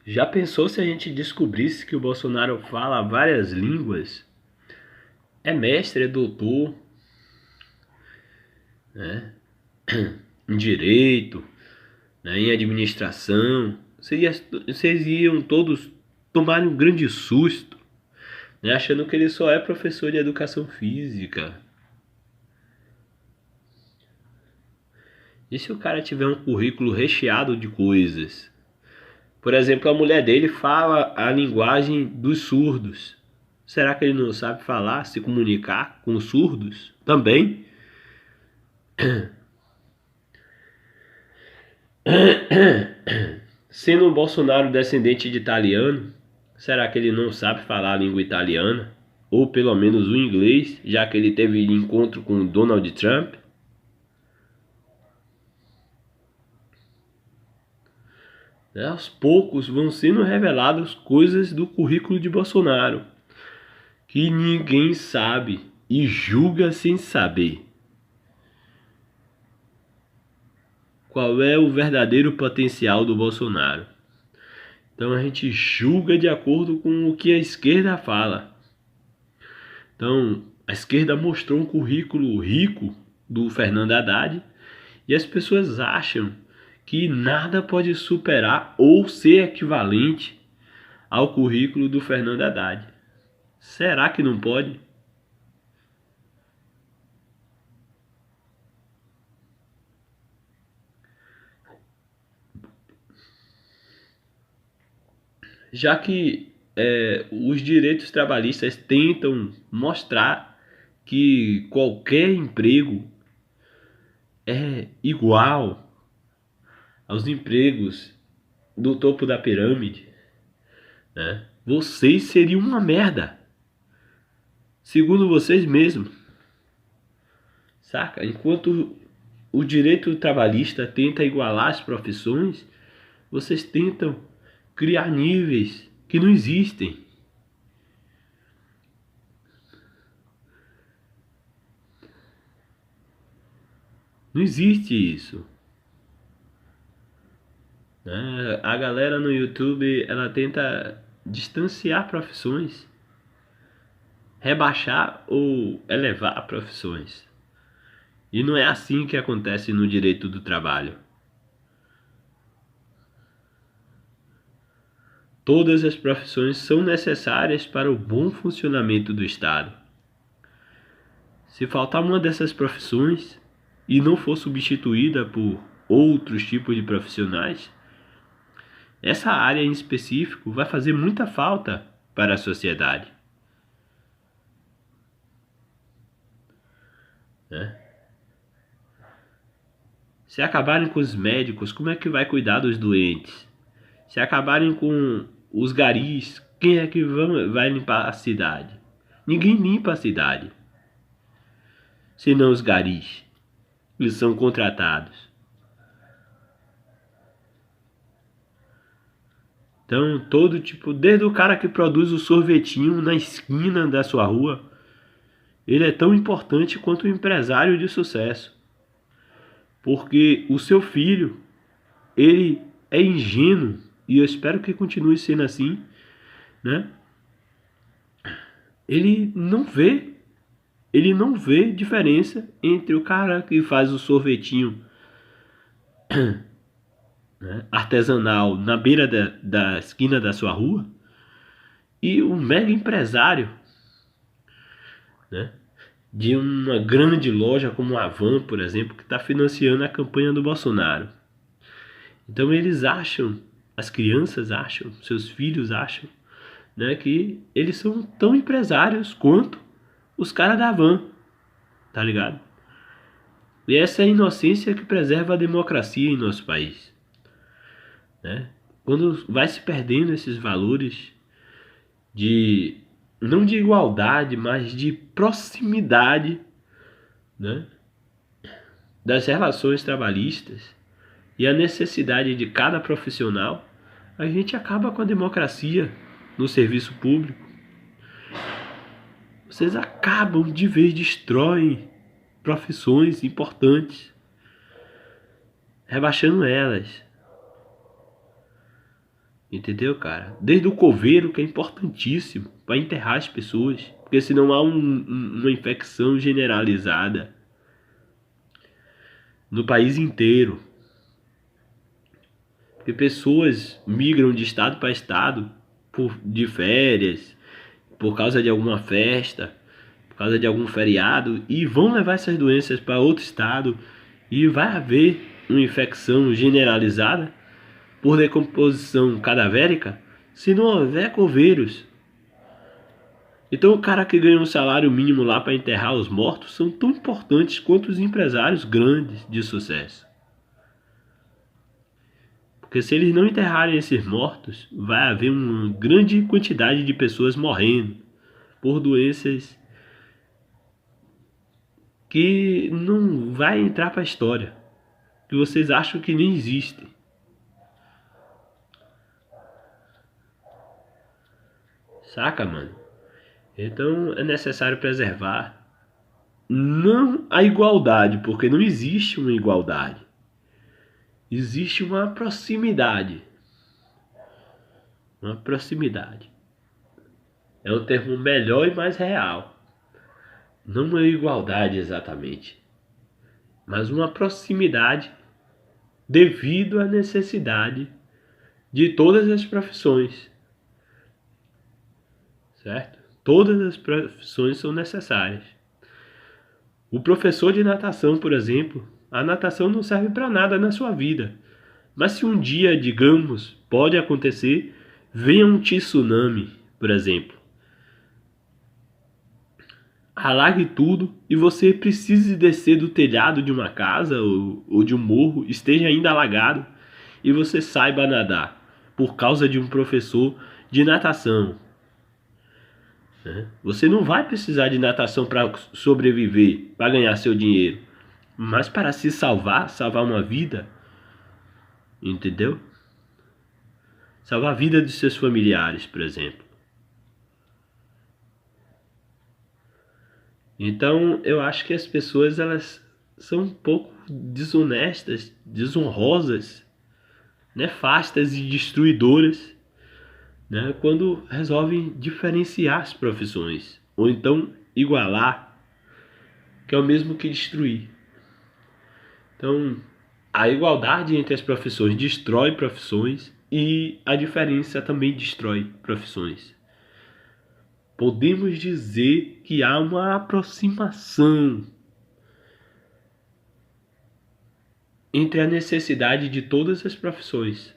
Já pensou se a gente descobrisse que o Bolsonaro fala várias línguas? É mestre, é doutor, né? Em direito, né? Em administração. Vocês iam todos tomar um grande susto, né? Achando que ele só é professor de educação física. E se o cara tiver um currículo recheado de coisas? Por exemplo, a mulher dele fala a linguagem dos surdos. Será que ele não sabe falar, se comunicar com os surdos também? Sendo um Bolsonaro descendente de italiano, será que ele não sabe falar a língua italiana? Ou pelo menos o inglês, já que ele teve encontro com Donald Trump? Aos poucos vão sendo reveladas coisas do currículo de Bolsonaro que ninguém sabe e julga sem saber. Qual é o verdadeiro potencial do Bolsonaro? Então a gente julga de acordo com o que a esquerda fala. Então a esquerda mostrou um currículo rico do Fernando Haddad e as pessoas acham que nada pode superar ou ser equivalente ao currículo do Fernando Haddad. Será que não pode? Já que os direitos trabalhistas tentam mostrar que qualquer emprego é igual aos empregos do topo da pirâmide, né? Vocês seriam uma merda, segundo vocês mesmos, saca? Enquanto o direito trabalhista tenta igualar as profissões, vocês tentam criar níveis que não existem. Não existe isso, né? A galera no YouTube, ela tenta distanciar profissões, rebaixar ou elevar profissões. E não é assim que acontece no direito do trabalho. Todas as profissões são necessárias para o bom funcionamento do Estado. Se faltar uma dessas profissões e não for substituída por outros tipos de profissionais, essa área em específico vai fazer muita falta para a sociedade, né? Se acabarem com os médicos, como é que vai cuidar dos doentes? Se acabarem com os garis, quem é que vai limpar a cidade? Ninguém limpa a cidade, senão os garis. Eles são contratados. Então, todo tipo, desde o cara que produz o sorvetinho na esquina da sua rua, ele é tão importante quanto o empresário de sucesso. Porque o seu filho, ele é ingênuo, e eu espero que continue sendo assim, né? Ele não vê, ele não vê diferença entre o cara que faz o sorvetinho, né, artesanal na beira da esquina da sua rua e o mega empresário, né, de uma grande loja como a Havan, por exemplo, que está financiando a campanha do Bolsonaro. Então eles acham, as crianças acham, seus filhos acham, né, que eles são tão empresários quanto os caras da Havan, tá ligado? E essa é a inocência que preserva a democracia em nosso país, né? Quando vai se perdendo esses valores de, não de igualdade, mas de proximidade, né, das relações trabalhistas e a necessidade de cada profissional, a gente acaba com a democracia no serviço público. Vocês acabam de vez, destroem profissões importantes, rebaixando elas. Entendeu, cara? Desde o coveiro, que é importantíssimo para enterrar as pessoas, porque senão há uma infecção generalizada no país inteiro. Porque pessoas migram de estado para estado de férias, por causa de alguma festa, por causa de algum feriado, e vão levar essas doenças para outro estado, e vai haver uma infecção generalizada por decomposição cadavérica se não houver coveiros. Então o cara que ganha um salário mínimo lá para enterrar os mortos são tão importantes quanto os empresários grandes de sucesso. Porque se eles não enterrarem esses mortos, vai haver uma grande quantidade de pessoas morrendo por doenças que não vai entrar para a história, que vocês acham que nem existem. Saca, mano? Então é necessário preservar não a igualdade, porque não existe uma igualdade. Existe uma proximidade. Uma proximidade. É um termo melhor e mais real. Não uma igualdade exatamente, mas uma proximidade devido à necessidade de todas as profissões. Certo? Todas as profissões são necessárias. O professor de natação, por exemplo, a natação não serve para nada na sua vida. Mas se um dia, digamos, pode acontecer, venha um tsunami, por exemplo, alague tudo e você precise descer do telhado de uma casa ou de um morro, esteja ainda alagado, e você saiba nadar por causa de um professor de natação. Você não vai precisar de natação para sobreviver, para ganhar seu dinheiro, mas para se salvar, salvar uma vida, entendeu? Salvar a vida de seus familiares, por exemplo. Então, eu acho que as pessoas elas são um pouco desonestas, desonrosas, nefastas e destruidoras, né, quando resolvem diferenciar as profissões, ou então igualar, que é o mesmo que destruir. Então, a igualdade entre as profissões destrói profissões e a diferença também destrói profissões. Podemos dizer que há uma aproximação entre a necessidade de todas as profissões.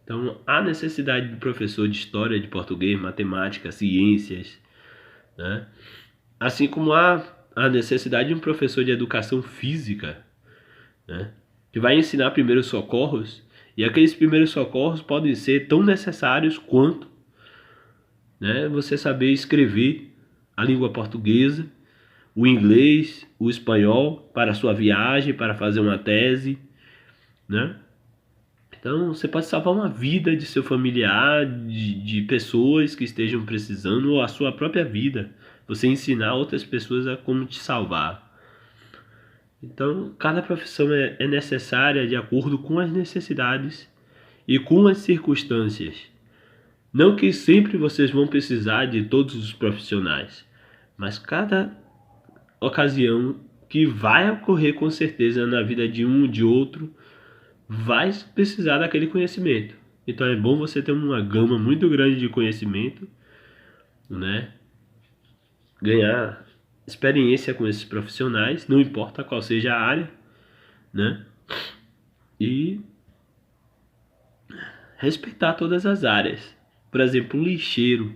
Então, há necessidade de professor de história, de português, matemática, ciências, né? Assim como há a necessidade de um professor de educação física, né, que vai ensinar primeiros socorros, e aqueles primeiros socorros podem ser tão necessários quanto, né, você saber escrever a língua portuguesa, o inglês, o espanhol para a sua viagem, para fazer uma tese, né? Então você pode salvar uma vida de seu familiar, de pessoas que estejam precisando, ou a sua própria vida. Você ensinar outras pessoas a como te salvar. Então cada profissão é necessária de acordo com as necessidades e com as circunstâncias. Não que sempre vocês vão precisar de todos os profissionais, mas cada ocasião que vai ocorrer com certeza na vida de um, de outro, vai precisar daquele conhecimento. Então é bom você ter uma gama muito grande de conhecimento, né? Ganhar experiência com esses profissionais, não importa qual seja a área, né? E respeitar todas as áreas. Por exemplo, um lixeiro,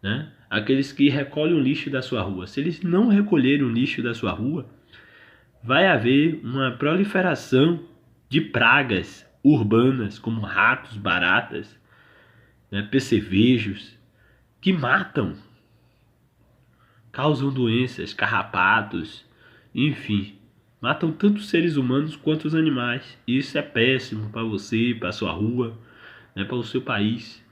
né? Aqueles que recolhem o lixo da sua rua. Se eles não recolherem o lixo da sua rua, vai haver uma proliferação de pragas urbanas, como ratos, baratas, né, percevejos, que matam, causam doenças, carrapatos, enfim, matam tanto os seres humanos quanto os animais. E isso é péssimo para você, para a sua rua, né, para o seu país.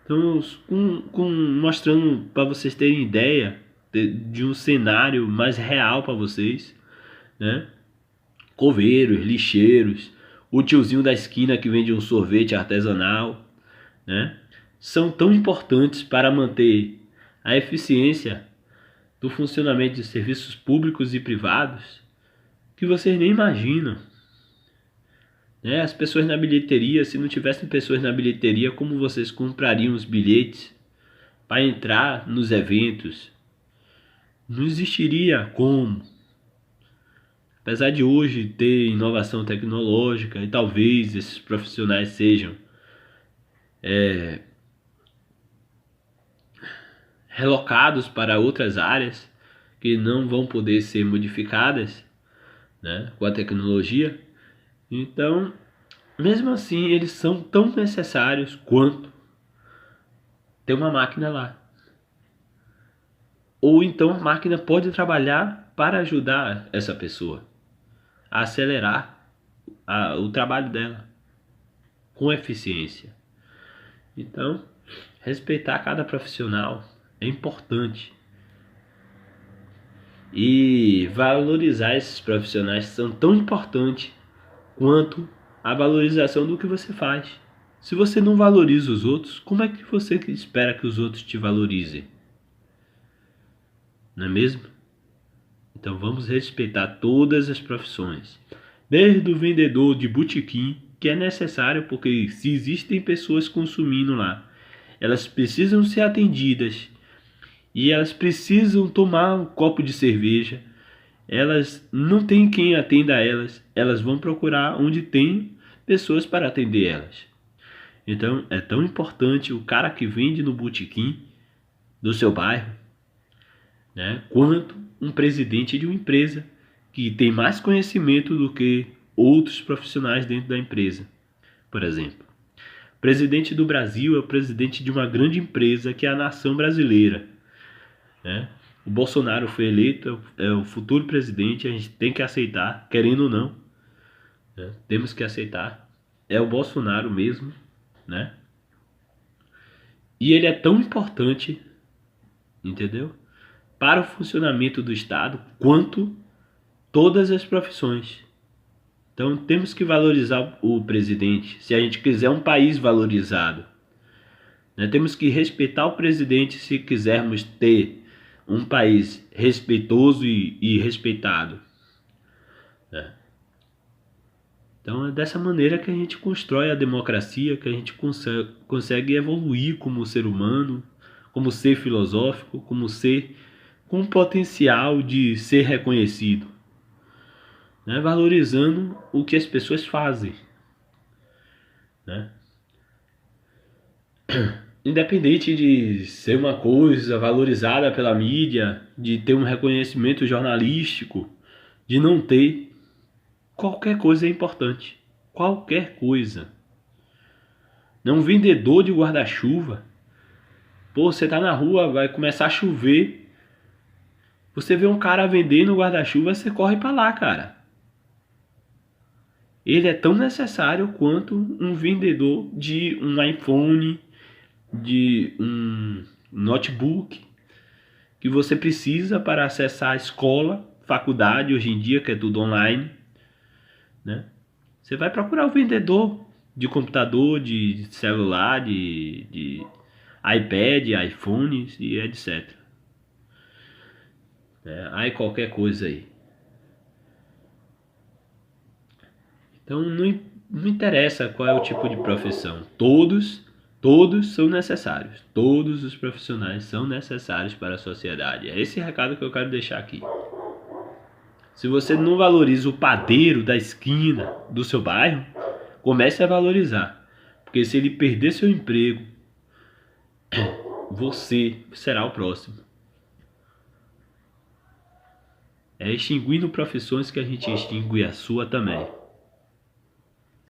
Então, mostrando para vocês terem ideia de um cenário mais real para vocês, né? coveiros, lixeiros, o tiozinho da esquina que vende um sorvete artesanal, né? São tão importantes para manter a eficiência do funcionamento de serviços públicos e privados que vocês nem imaginam, né? As pessoas na bilheteria, se não tivessem pessoas na bilheteria, como vocês comprariam os bilhetes para entrar nos eventos? Não existiria como. Apesar de hoje ter inovação tecnológica e talvez esses profissionais sejam relocados para outras áreas que não vão poder ser modificadas, né, com a tecnologia, então, mesmo assim, eles são tão necessários quanto ter uma máquina lá. Ou então a máquina pode trabalhar para ajudar essa pessoa a acelerar o trabalho dela com eficiência. Então, respeitar cada profissional é importante. E valorizar esses profissionais são tão importantes quanto a valorização do que você faz. Se você não valoriza os outros, como é que você espera que os outros te valorizem? Não é mesmo? Então vamos respeitar todas as profissões. Desde o vendedor de botequim, que é necessário porque se existem pessoas consumindo lá, elas precisam ser atendidas e elas precisam tomar um copo de cerveja. Elas não têm quem atenda elas, elas vão procurar onde tem pessoas para atender elas. Então é tão importante o cara que vende no botequim do seu bairro, né, quanto um presidente de uma empresa que tem mais conhecimento do que outros profissionais dentro da empresa. Por exemplo, o presidente do Brasil é o presidente de uma grande empresa que é a nação brasileira, né? O Bolsonaro foi eleito, é o futuro presidente, a gente tem que aceitar, querendo ou não, né? Temos que aceitar. É o Bolsonaro mesmo, né? E ele é tão importante, entendeu? Para o funcionamento do Estado quanto todas as profissões. Então temos que valorizar o presidente, se a gente quiser um país valorizado, né? Temos que respeitar o presidente se quisermos ter um país respeitoso e respeitado, né? Então é dessa maneira que a gente constrói a democracia, que a gente consegue evoluir como ser humano, como ser filosófico, como ser com potencial de ser reconhecido, né? Valorizando o que as pessoas fazem, né? Independente de ser uma coisa valorizada pela mídia, de ter um reconhecimento jornalístico, de não ter, qualquer coisa é importante. Qualquer coisa. Não, um vendedor de guarda-chuva. Pô, você tá na rua, vai começar a chover. Você vê um cara vendendo guarda-chuva, você corre pra lá, cara. Ele é tão necessário quanto um vendedor de um iPhone, de um notebook que você precisa para acessar a escola, faculdade, hoje em dia que é tudo online, né? Você vai procurar o vendedor de computador, de celular, de iPad, iPhones e etc. Aí qualquer coisa aí. Então não interessa qual é o tipo de profissão. Todos são necessários. Todos os profissionais são necessários para a sociedade. É esse recado que eu quero deixar aqui. Se você não valoriza o padeiro da esquina do seu bairro, comece a valorizar. Porque se ele perder seu emprego, você será o próximo. É extinguindo profissões que a gente extingue a sua também.